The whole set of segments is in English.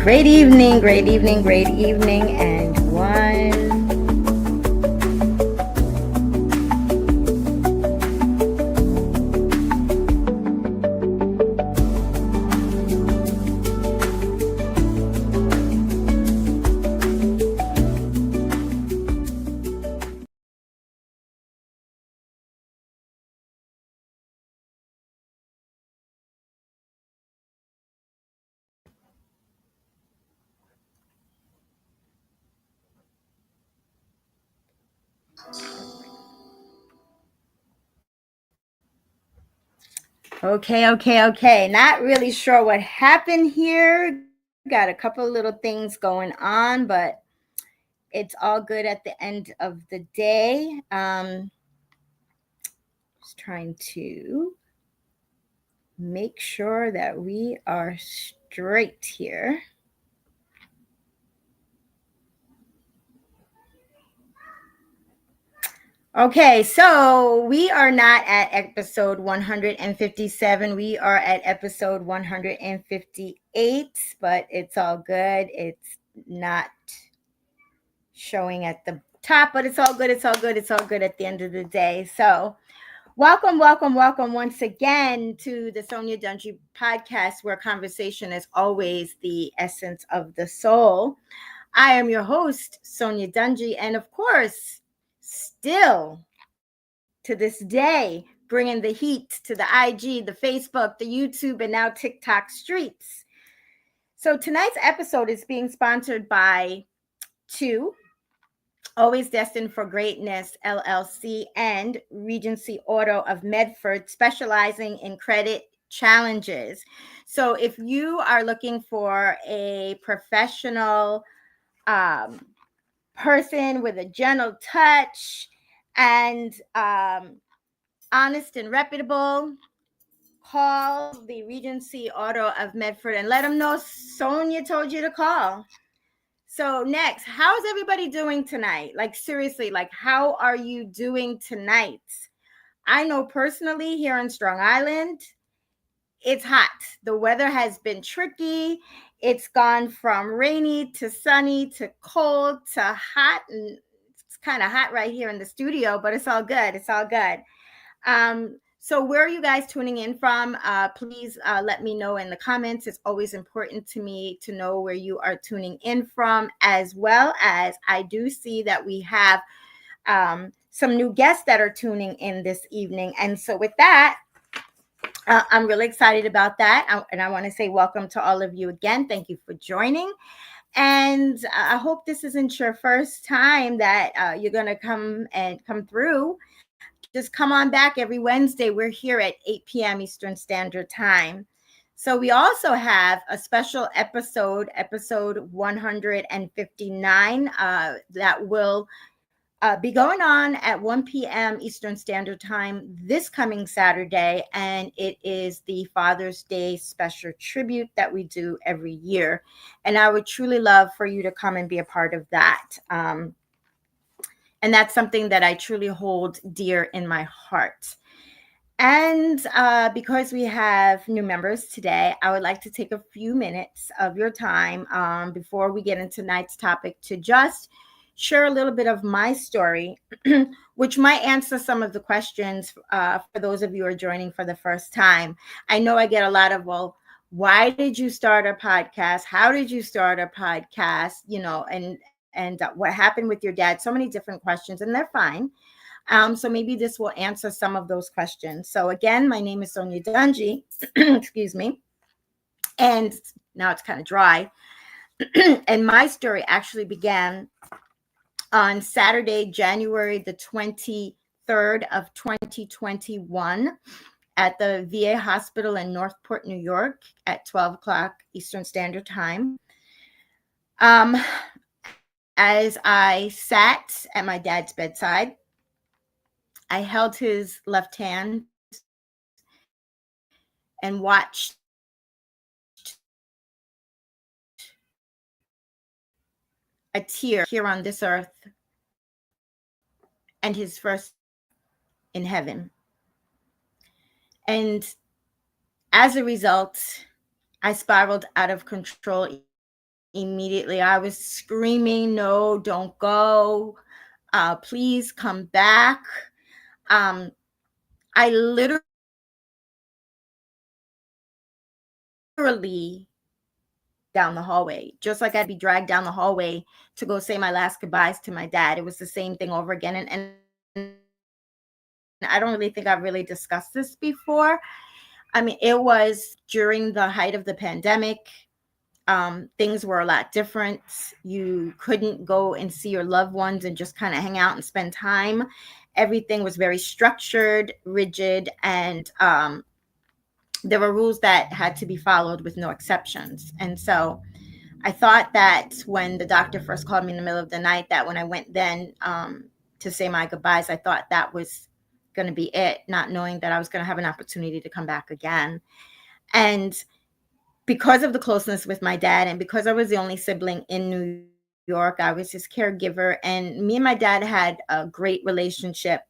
Great evening, and one. Okay. Not really sure what happened here. Got a couple of little things going on, but it's all good at the end of the day. Just trying to make sure that we are straight here. Okay, so we are not at episode 157. We are at episode 158, but it's all good. It's not showing at the top, but it's all good. It's all good at the end of the day. So, welcome once again to the Sonya Dungee podcast, where conversation is always the essence of the soul. I am your host, Sonya Dungee, and of course, still to this day, bringing the heat to the IG, the Facebook, the YouTube, and now TikTok streets. So tonight's episode is being sponsored by two, Always Destined for Greatness, LLC, and Regency Auto of Medford, specializing in credit challenges. So if you are looking for a professional person with a gentle touch and honest and reputable, call the Regency Auto of Medford and let them know Sonya told you to call. So next, how's everybody doing tonight? Like seriously, like how are you doing tonight? I know personally here in Strong Island, it's hot. The weather has been tricky. It's gone from rainy to sunny to cold to hot, and it's kind of hot right here in the studio, but it's all good. It's all good. So where are you guys tuning in from? Please let me know in the comments. It's always important to me to know where you are tuning in from, as well as I do see that we have some new guests that are tuning in this evening. And so with that, I'm really excited about that. And I want to say welcome to all of you again. Thank you for joining. And I hope this isn't your first time that you're going to come through. Just come on back every Wednesday. We're here at 8 p.m. Eastern Standard Time. So we also have a special episode 159, that will be going on at 1 p.m. Eastern Standard Time this coming Saturday. And it is the Father's Day special tribute that we do every year. And I would truly love for you to come and be a part of that. And that's something that I truly hold dear in my heart. And because we have new members today, I would like to take a few minutes of your time before we get into tonight's topic to just share a little bit of my story, which might answer some of the questions for those of you who are joining for the first time. I know I get a lot of, well, why did you start a podcast? How did you start a podcast? You know, and what happened with your dad? So many different questions, and they're fine. So maybe this will answer some of those questions. So again, my name is Sonya Dungee, excuse me. And now it's kind of dry. And my story actually began on Saturday, January the 23rd of 2021 at the VA hospital in Northport, New York at 12 o'clock Eastern Standard Time. As I sat at my dad's bedside, I held his left hand and watched a tear here on this earth and his first in heaven. And as a result, I spiraled out of control immediately. I was screaming, no, don't go. Please come back. Um, I literally down the hallway, just like I'd be dragged down the hallway to go say my last goodbyes to my dad. It was the same thing over again. And I don't really think I've really discussed this before. I mean, it was during the height of the pandemic. Things were a lot different. You couldn't go and see your loved ones and just kind of hang out and spend time. Everything was very structured, rigid, and there were rules that had to be followed with no exceptions. And so I thought that when the doctor first called me in the middle of the night, that when I went then to say my goodbyes, I thought that was going to be it, not knowing that I was going to have an opportunity to come back again. And because of the closeness with my dad, and because I was the only sibling in New York, I was his caregiver, and me and my dad had a great relationship.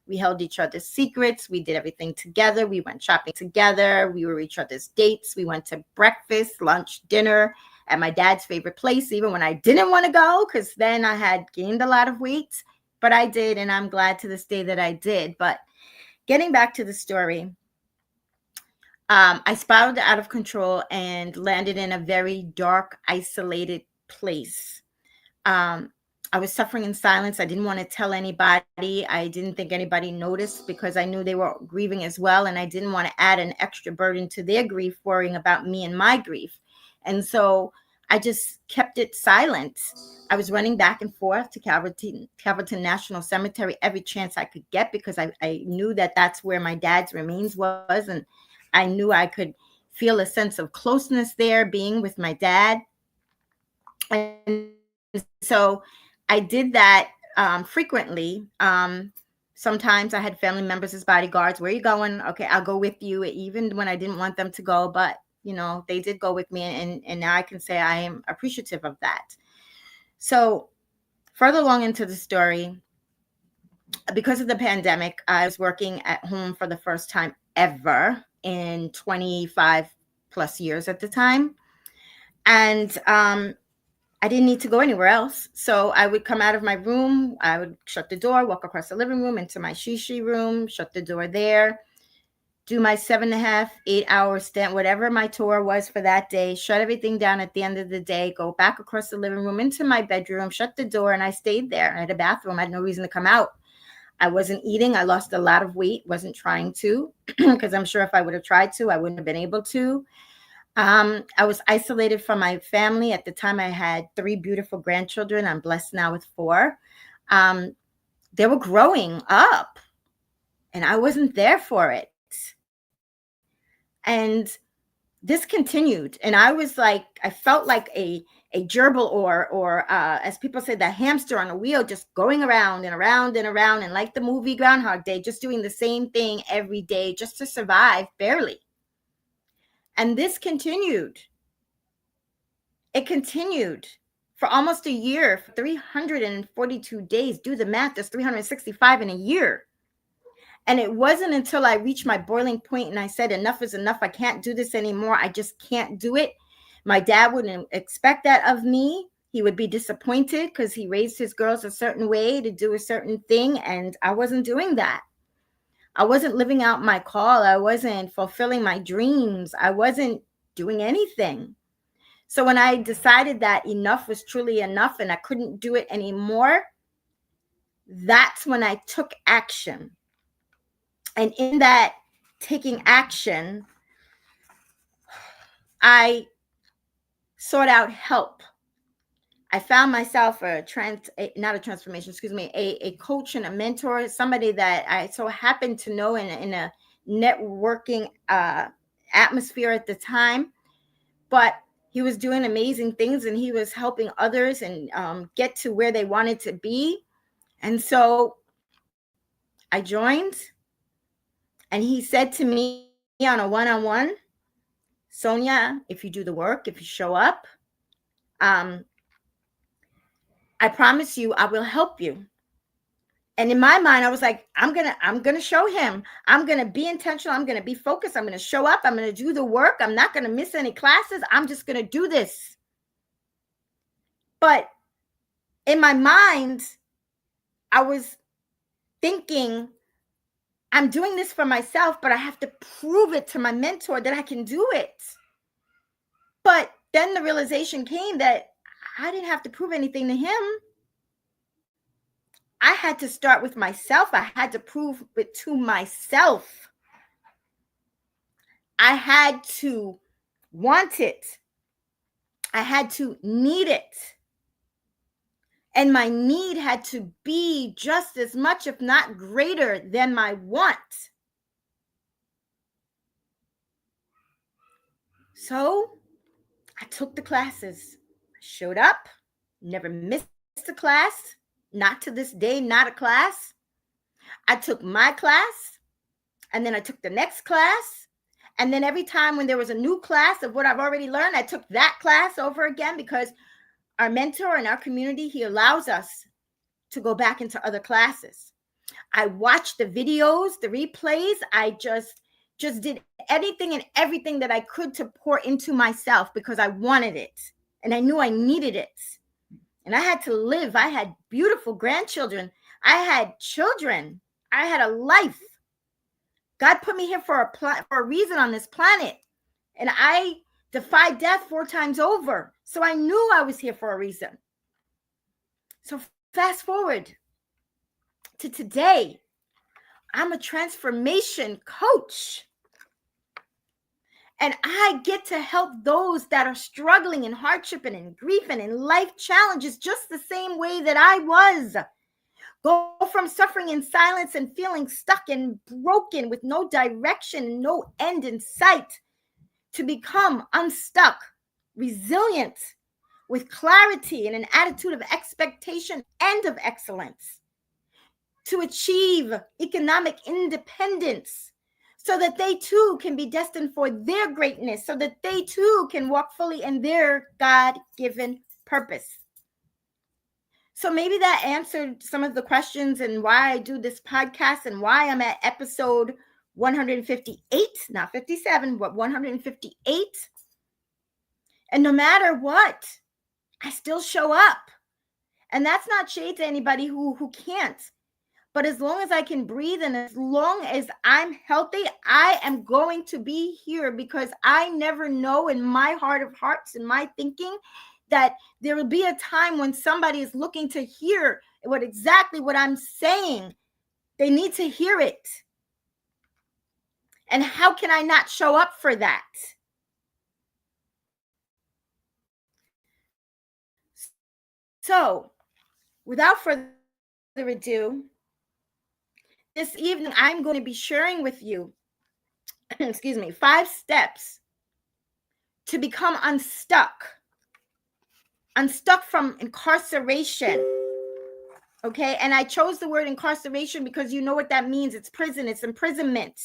We held each other's secrets. We did everything together. We went shopping together. We were each other's dates. We went to breakfast, lunch, dinner at my dad's favorite place, even when I didn't want to go, because then I had gained a lot of weight. But I did, and I'm glad to this day that I did. But getting back to the story, I spiraled out of control and landed in a very dark, isolated place. Um, I was suffering in silence. I didn't want to tell anybody. I didn't think anybody noticed because I knew they were grieving as well. And I didn't want to add an extra burden to their grief, worrying about me and my grief. And so I just kept it silent. I was running back and forth to Calverton National Cemetery every chance I could get, because I knew that that's where my dad's remains was. And I knew I could feel a sense of closeness there, being with my dad. And so I did that frequently. Sometimes I had family members as bodyguards. Where are you going? Okay, I'll go with you, even when I didn't want them to go. But, you know, they did go with me. And now I can say I am appreciative of that. So further along into the story, because of the pandemic, I was working at home for the first time ever in 25 plus years at the time. And I didn't need to go anywhere else. So I would come out of my room, I would shut the door, walk across the living room into my shishi room, shut the door there, do my 7.5, 8 hour stint, whatever my tour was for that day, shut everything down at the end of the day, go back across the living room into my bedroom, shut the door, and I stayed there. I had a bathroom. I had no reason to come out. I wasn't eating. I lost a lot of weight, wasn't trying to, because I'm sure if I would have tried to, I wouldn't have been able to. I was isolated from my family. At the time, I had 3 beautiful grandchildren. I'm blessed now with 4. They were growing up, and I wasn't there for it. And this continued. And I was like, I felt like a gerbil, or as people say, the hamster on a wheel, just going around and around and around. And like the movie Groundhog Day, just doing the same thing every day just to survive, barely. And this continued. It continued for almost a year, for 342 days. Do the math, there's 365 in a year. And it wasn't until I reached my boiling point and I said, enough is enough. I can't do this anymore. I just can't do it. My dad wouldn't expect that of me. He would be disappointed because he raised his girls a certain way to do a certain thing. And I wasn't doing that. I wasn't living out my call. I wasn't fulfilling my dreams. I wasn't doing anything. So when I decided that enough was truly enough and I couldn't do it anymore, that's when I took action. And in that taking action, I sought out help. I found myself a coach and a mentor, somebody that I so happened to know in a networking atmosphere at the time. But he was doing amazing things, and he was helping others and get to where they wanted to be. And so I joined, and he said to me on a one-on-one, Sonya, if you do the work, if you show up, I promise you I will help you. And in my mind, I was like, I'm gonna show him. I'm gonna be intentional. I'm gonna be focused. I'm gonna show up. I'm gonna do the work. I'm not gonna miss any classes. I'm just gonna do this. But in my mind, I was thinking, I'm doing this for myself, but I have to prove it to my mentor that I can do it. But then the realization came that I didn't have to prove anything to him. I had to start with myself. I had to prove it to myself. I had to want it. I had to need it. And my need had to be just as much, if not greater, than my want. So I took the classes. I showed up, never missed a class, not to this day, not a class. I took my class, and then I took the next class. And then every time when there was a new class of what I've already learned, I took that class over again, because our mentor in our community, he allows us to go back into other classes. I watched the videos, the replays. I just did anything and everything that I could to pour into myself, because I wanted it and I knew I needed it. And I had to live. I had beautiful grandchildren. I had children. I had a life. God put me here for a reason on this planet. And I defied death 4 times over. So I knew I was here for a reason. So fast forward to today. I'm a transformation coach. And I get to help those that are struggling in hardship and in grief and in life challenges, just the same way that I was. Go from suffering in silence and feeling stuck and broken with no direction, no end in sight, to become unstuck, resilient, with clarity and an attitude of expectation and of excellence, to achieve economic independence, so that they too can be destined for their greatness, so that they too can walk fully in their God-given purpose. So maybe that answered some of the questions and why I do this podcast and why I'm at episode 158, not 57, but 158. And no matter what, I still show up. And that's not shade to anybody who can't. But as long as I can breathe and as long as I'm healthy, I am going to be here, because I never know in my heart of hearts and my thinking that there will be a time when somebody is looking to hear exactly what I'm saying. They need to hear it. And how can I not show up for that? So, without further ado, this evening I'm going to be sharing with you, 5 steps to become unstuck from incarceration. Okay. And I chose the word incarceration because you know what that means. It's prison. It's imprisonment.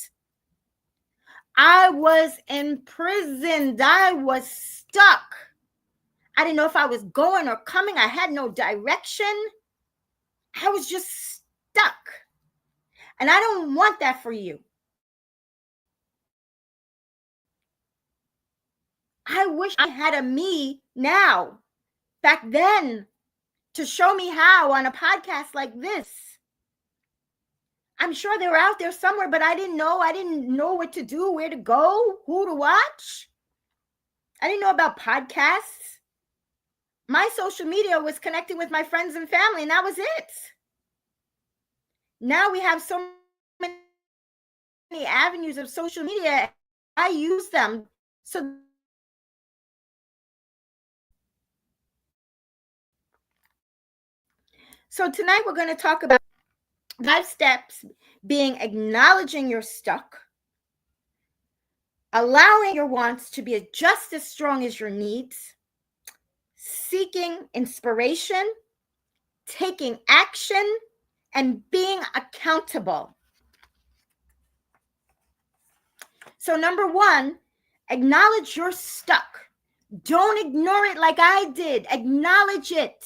I was imprisoned. I was stuck. I didn't know if I was going or coming. I had no direction. I was just stuck. And I don't want that for you. I wish I had a me now, back then, to show me how on a podcast like this. I'm sure they were out there somewhere, but I didn't know. I didn't know what to do, where to go, who to watch. I didn't know about podcasts. My social media was connecting with my friends and family, and that was it. Now we have so many avenues of social media. I use them. So tonight we're going to talk about 5 steps, being acknowledging you're stuck, allowing your wants to be just as strong as your needs, seeking inspiration, taking action, and being accountable. So number 1, acknowledge you're stuck. Don't ignore it like I did. Acknowledge it.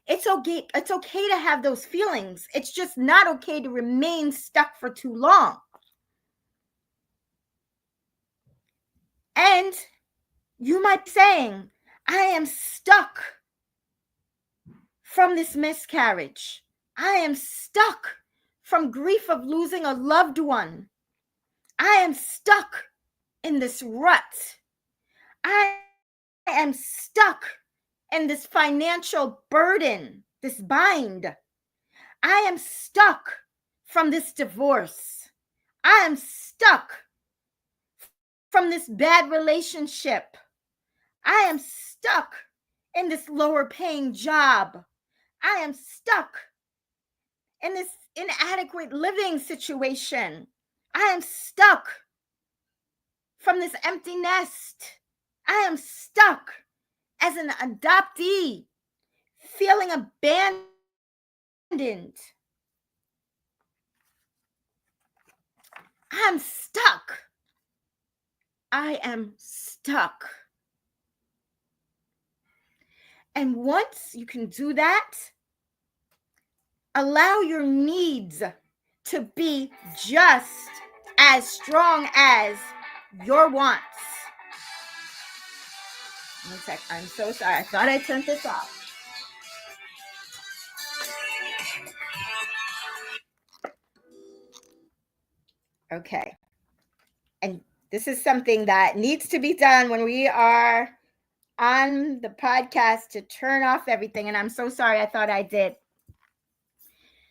It's okay. It's okay to have those feelings. It's just not okay to remain stuck for too long. And you might be saying, I am stuck from this miscarriage. I am stuck from grief of losing a loved one. I am stuck in this rut. I am stuck in this financial burden, this bind. I am stuck from this divorce. I am stuck from this bad relationship. I am stuck in this lower paying job. I am stuck in this inadequate living situation. I am stuck from this empty nest. I am stuck as an adoptee, feeling abandoned. I'm stuck. I am stuck. And once you can do that, allow your needs to be just as strong as your wants. One sec. I'm so sorry. I thought I turned this off. Okay. And this is something that needs to be done when we are on the podcast, to turn off everything. And I'm so sorry. I thought I did.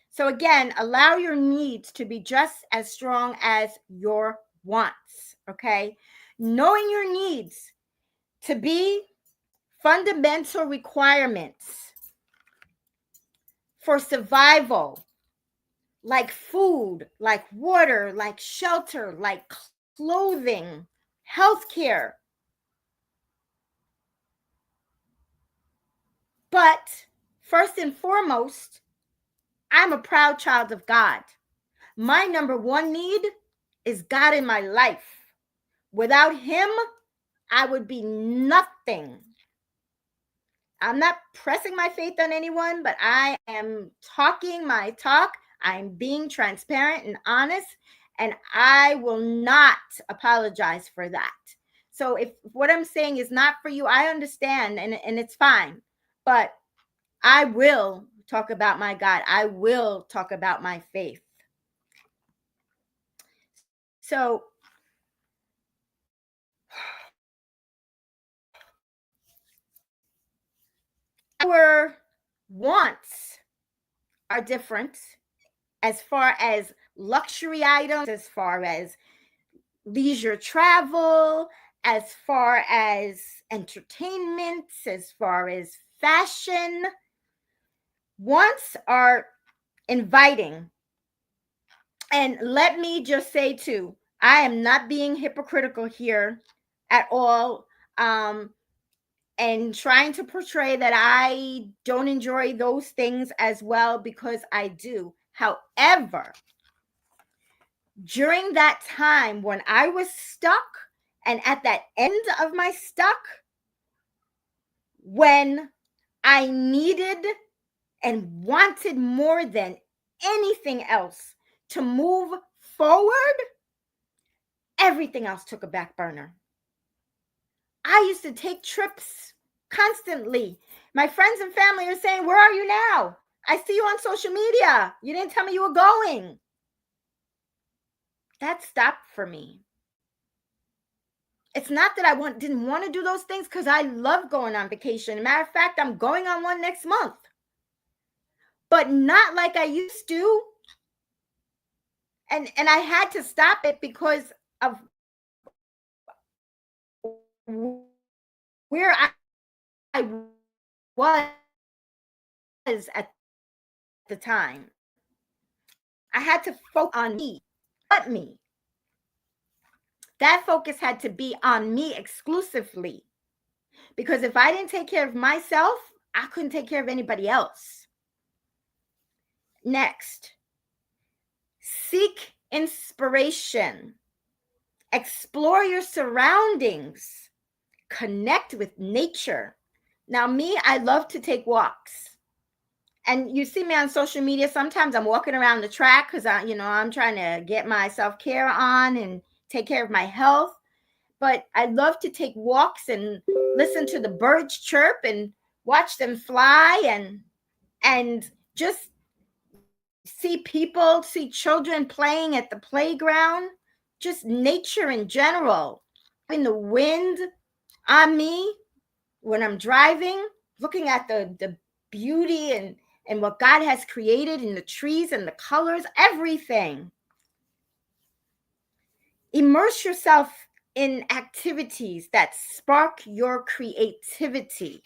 So again, allow your needs to be just as strong as your wants. Okay. Knowing your needs to be fundamental requirements for survival, like food, like water, like shelter, like clothing, healthcare. But first and foremost, I'm a proud child of God. My number one need is God in my life. Without him, I would be nothing. I'm not pressing my faith on anyone, but I am talking my talk. I'm being transparent and honest, and I will not apologize for that. So if what I'm saying is not for you, I understand, and it's fine. But I will talk about my God. I will talk about my faith. So our wants are different as far as luxury items, as far as leisure travel, as far as entertainment, as far as fashion. Wants are inviting. And let me just say too, I am not being hypocritical here at all. And trying to portray that I don't enjoy those things as well, because I do. However, during that time when I was stuck, and at that end of my stuck, when I needed and wanted more than anything else to move forward, everything else took a back burner. I used to take trips constantly. My friends and family are saying, "Where are you now? I see you on social media. You didn't tell me you were going." That stopped for me. It's not that I didn't want to do those things, because I love going on vacation. Matter of fact, I'm going on one next month. But not like I used to. And I had to stop it because of where I was at the time. I had to focus on me, but me. That focus had to be on me exclusively. Because if I didn't take care of myself, I couldn't take care of anybody else. Next, seek inspiration. Explore your surroundings. Connect with nature. Now, me, I love to take walks. And you see me on social media. Sometimes I'm walking around the track because I'm trying to get my self-care on and take care of my health. But I love to take walks and listen to the birds chirp and watch them fly. And and just see children playing at the playground, just nature in general, having the wind on me when I'm driving, looking at the beauty and what God has created in the trees and the colors, everything. Immerse yourself in activities that spark your creativity.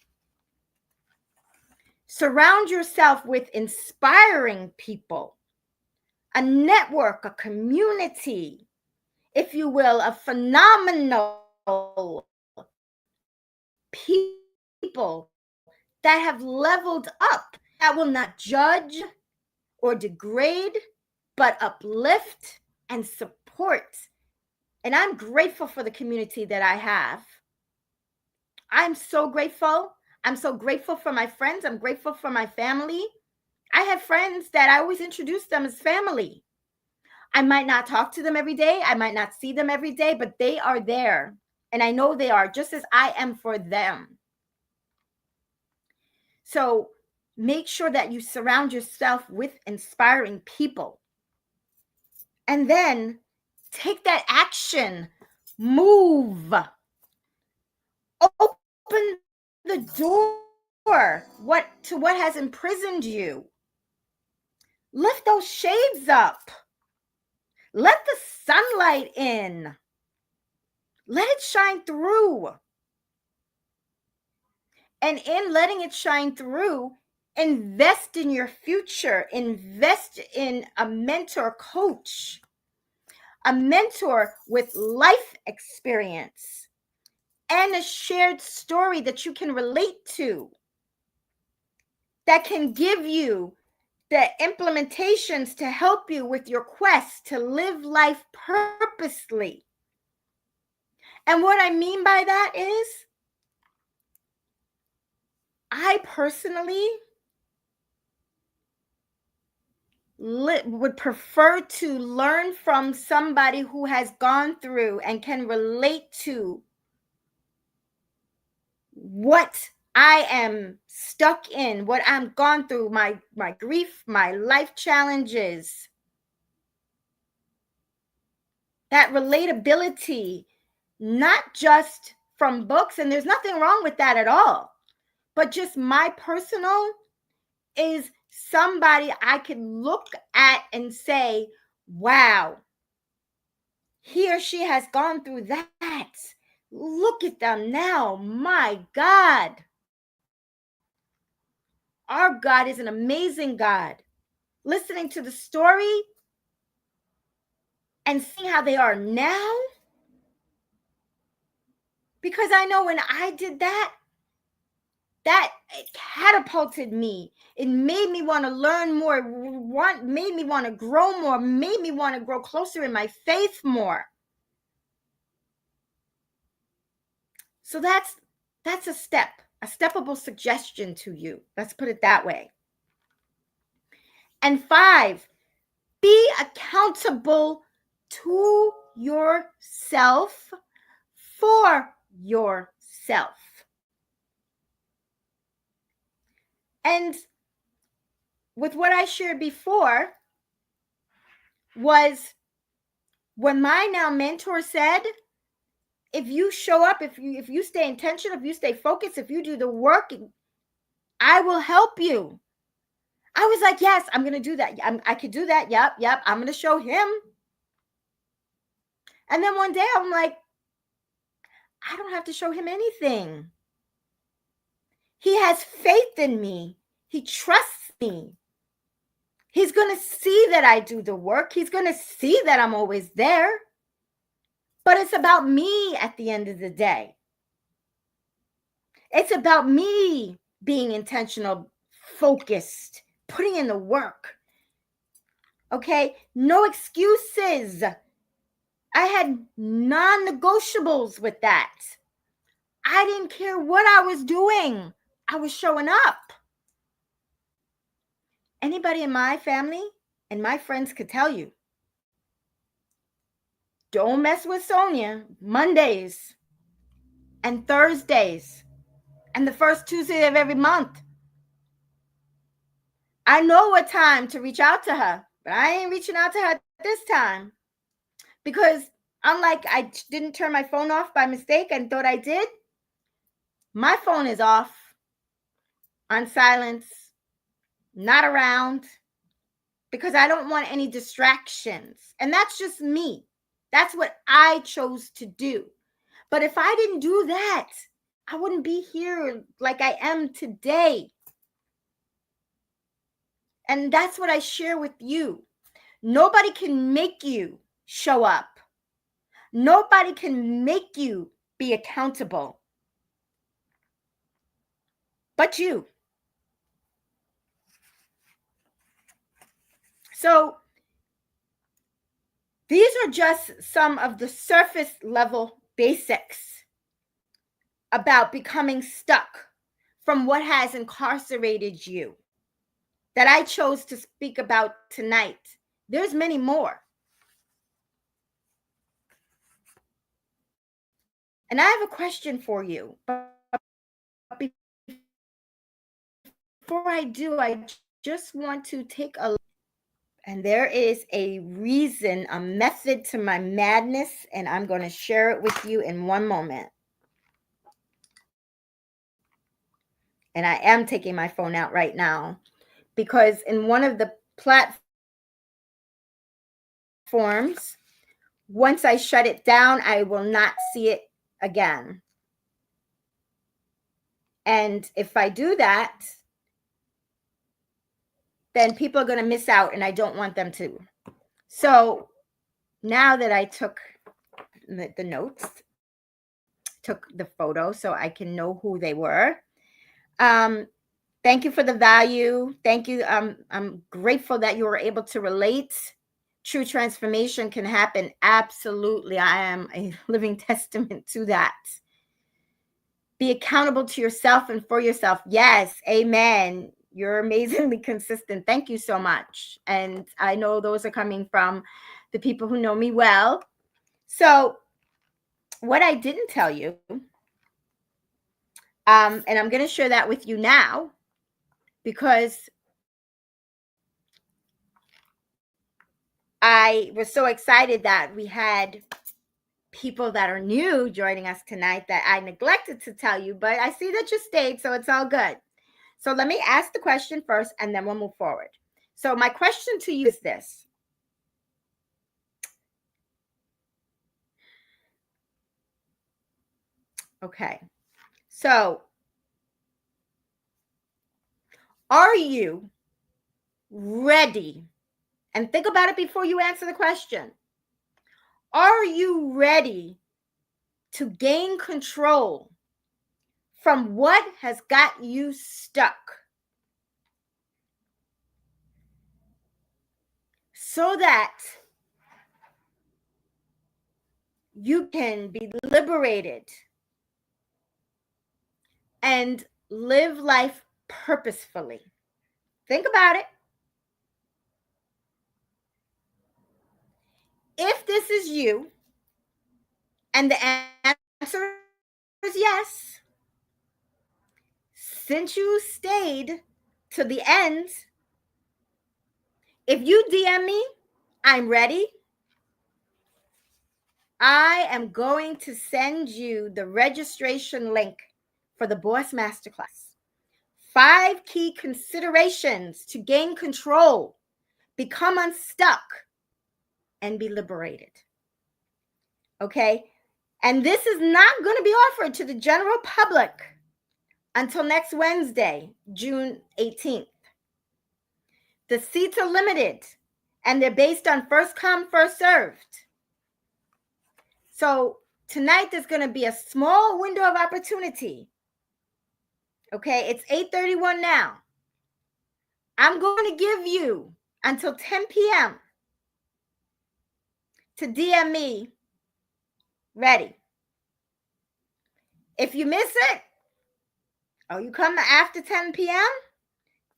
Surround yourself with inspiring people, a network, a community, if you will, of phenomenal people that have leveled up, that will not judge or degrade, but uplift and support. And I'm grateful for the community that I have. I'm so grateful. I'm so grateful for my friends. I'm grateful for my family. I have friends that I always introduce them as family. I might not talk to them every day. I might not see them every day, but they are there. And I know they are, just as I am for them. So make sure that you surround yourself with inspiring people. And then take that action. Move. Open the door to what has imprisoned you. Lift those shades up. Let the sunlight in. Let it shine through. And in letting it shine through, invest in your future. Invest in a mentor coach, a mentor with life experience and a shared story that you can relate to, that can give you the implementations to help you with your quest to live life purposely. And what I mean by that is, I personally would prefer to learn from somebody who has gone through and can relate to what I am stuck in, what I'm gone through, my grief, my life challenges. That relatability, not just from books, and there's nothing wrong with that at all, but just my personal is somebody I can look at and say, wow, he or she has gone through that. Look at them now. My God. Our God is an amazing God. Listening to the story and seeing how they are now. Because I know when I did that, it catapulted me. It made me want to learn more, made me want to grow more, made me want to grow closer in my faith more. So that's a steppable suggestion to you. Let's put it that way. And 5, be accountable to yourself for yourself. And with what I shared before was when my now mentor said, if you show up, if you stay intentional, if you stay focused, if you do the work, I will help you. I was like, yes, I'm going to do that. I could do that. Yep. I'm going to show him. And then one day I'm like, I don't have to show him anything. He has faith in me. He trusts me. He's going to see that I do the work. He's going to see that I'm always there. But it's about me at the end of the day. It's about me being intentional, focused, putting in the work. Okay? No excuses. I had non-negotiables with that. I didn't care what I was doing. I was showing up. Anybody in my family and my friends could tell you, don't mess with Sonya Mondays and Thursdays and the first Tuesday of every month. I know what time to reach out to her, but I ain't reaching out to her this time because unlike I didn't turn my phone off by mistake and thought I did, my phone is off, on silence, not around, because I don't want any distractions. And that's just me. That's what I chose to do. But if I didn't do that, I wouldn't be here like I am today. And that's what I share with you. Nobody can make you show up. Nobody can make you be accountable but you. So these are just some of the surface level basics about becoming stuck from what has incarcerated you that I chose to speak about tonight. There's many more. And I have a question for you. But before I do, I just want to take a look. And there is a reason, a method to my madness, and I'm going to share it with you in one moment. And I am taking my phone out right now because in one of the platforms, once I shut it down, I will not see it again. And if I do that, then people are going to miss out, and I don't want them to. So now that I took the notes, took the photo so I can know who they were. Thank you for the value. Thank you. I'm grateful that you were able to relate. True transformation can happen. Absolutely. I am a living testament to that. Be accountable to yourself and for yourself. Yes. Amen. You're amazingly consistent. Thank you so much. And I know those are coming from the people who know me well. So what I didn't tell you, and I'm going to share that with you now because I was so excited that we had people that are new joining us tonight that I neglected to tell you, but I see that you stayed, so it's all good. So let me ask the question first, and then we'll move forward. So my question to you is this. Okay. So are you ready? And think about it before you answer the question. Are you ready to gain control from what has got you stuck so that you can be liberated and live life purposefully? Think about it. If this is you, and the answer is yes, since you stayed to the end, if you DM me, I'm ready. I am going to send you the registration link for the Boss Masterclass. 5 key considerations to gain control, become unstuck, and be liberated. Okay? And this is not going to be offered to the general public until next Wednesday, June 18th. The seats are limited, and they're based on first come, first served. So tonight there's going to be a small window of opportunity. Okay, it's 8:31 now. I'm going to give you until 10 p.m. to DM me ready. If you miss it, or you come after 10 p.m.,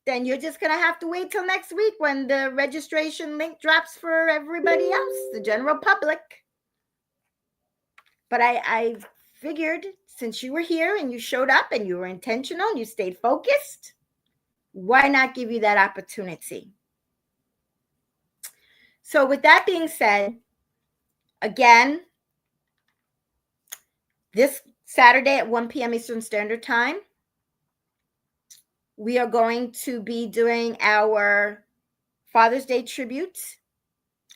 then you're just going to have to wait till next week when the registration link drops for everybody else, the general public. But I figured since you were here and you showed up and you were intentional and you stayed focused, Why not give you that opportunity? So with that being said, again, this Saturday at 1 p.m. Eastern Standard Time, we are going to be doing our Father's Day tribute.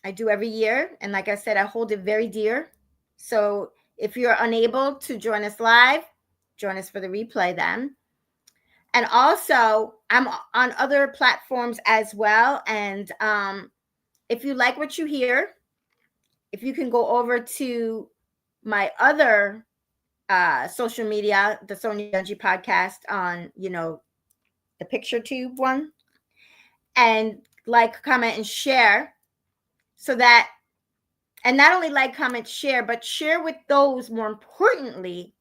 I do every year. And like I said, I hold it very dear. So if you're unable to join us live, join us for the replay then. And also, I'm on other platforms as well. And if you like what you hear, if you can go over to my other social media, the Sonya Dungee podcast on, the picture tube one, and like, comment, and share, so that, and not only like, comment, share, but share with those, more importantly,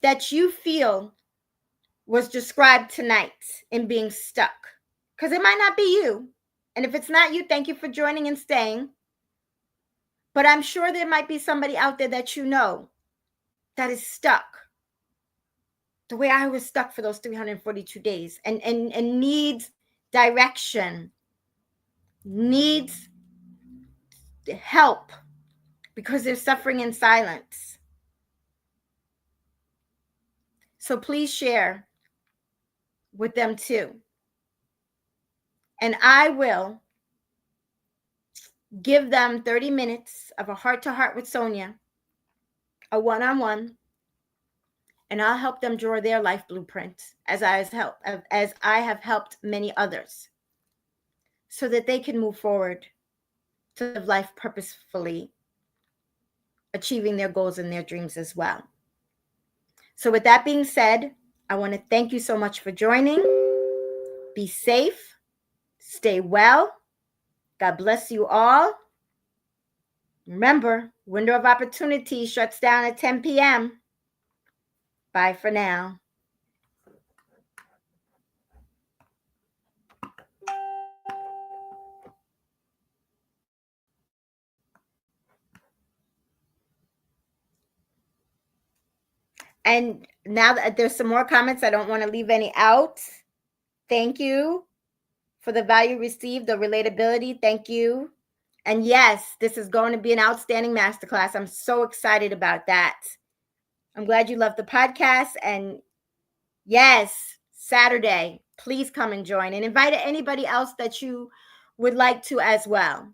that you feel was described tonight in being stuck. Because it might not be you. And if it's not you, thank you for joining and staying. But I'm sure there might be somebody out there that you know that is stuck the way I was stuck for those 342 days and needs direction, needs help, because they're suffering in silence. So please share with them too. And I will give them 30 minutes of a heart-to-heart with Sonya, a one-on-one, and I'll help them draw their life blueprint as I have helped many others, so that they can move forward to live life purposefully, achieving their goals and their dreams as well. So with that being said, I want to thank you so much for joining. Be safe, stay well. God bless you all. Remember, window of opportunity shuts down at 10 p.m. Bye for now. And now that there's some more comments, I don't want to leave any out. Thank you for the value received, the relatability. Thank you. And yes, this is going to be an outstanding masterclass. I'm so excited about that. I'm glad you loved the podcast. And yes, Saturday, please come and join, and invite anybody else that you would like to as well.